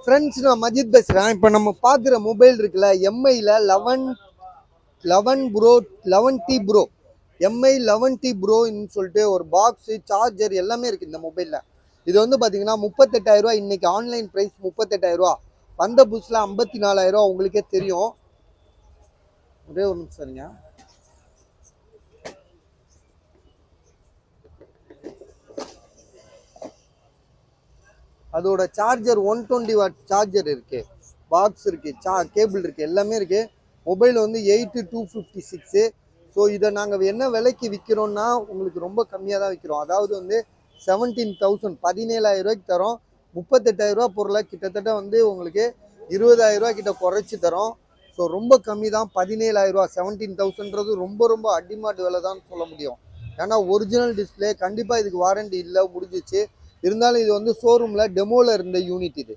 Friends நான் மஜித் பேசுகிறேன். இப்போ நம்ம பார்க்குற மொபைல் இருக்குல்ல, எம்ஐயில் 11 bro 11T bro Mi 11T ப்ரோன்னு சொல்லிட்டு ஒரு பாக்ஸு சார்ஜர் எல்லாமே இருக்குது இந்த மொபைலில். இது வந்து பார்த்தீங்கன்னா 38,000 இன்றைக்கி ஆன்லைன் ப்ரைஸ் 38,000. வந்த புதுசில் 54,000 உங்களுக்கே தெரியும். ஒரே ஒரு நிமிஷம் சரிங்க. அதோட சார்ஜர் 120 வாட் சார்ஜர் இருக்குது, பாக்ஸ் இருக்குது, கேபிள் இருக்குது, எல்லாமே இருக்குது. மொபைல் வந்து 8256. ஸோ இதை நாங்கள் என்ன விலைக்கு விற்கிறோன்னா உங்களுக்கு ரொம்ப கம்மியாக தான் விற்கிறோம். அதாவது வந்து 17,000 17,000 தரோம். 38,000 பொருளை கிட்டத்தட்ட வந்து உங்களுக்கு 20,000 கிட்ட குறைச்சி தரோம். ஸோ ரொம்ப கம்மி தான். 17,000 17,000ன்றது ரொம்ப ரொம்ப அடிமாட்டு விலை தான் சொல்ல முடியும். ஏன்னா ஒரிஜினல் டிஸ்பிளே கண்டிப்பாக இதுக்கு வாரண்டி இல்லை, முடிஞ்சிச்சு. இருந்தாலும் இது வந்து ஷோரூமில் டெமோவில் இருந்த யூனிட் இது.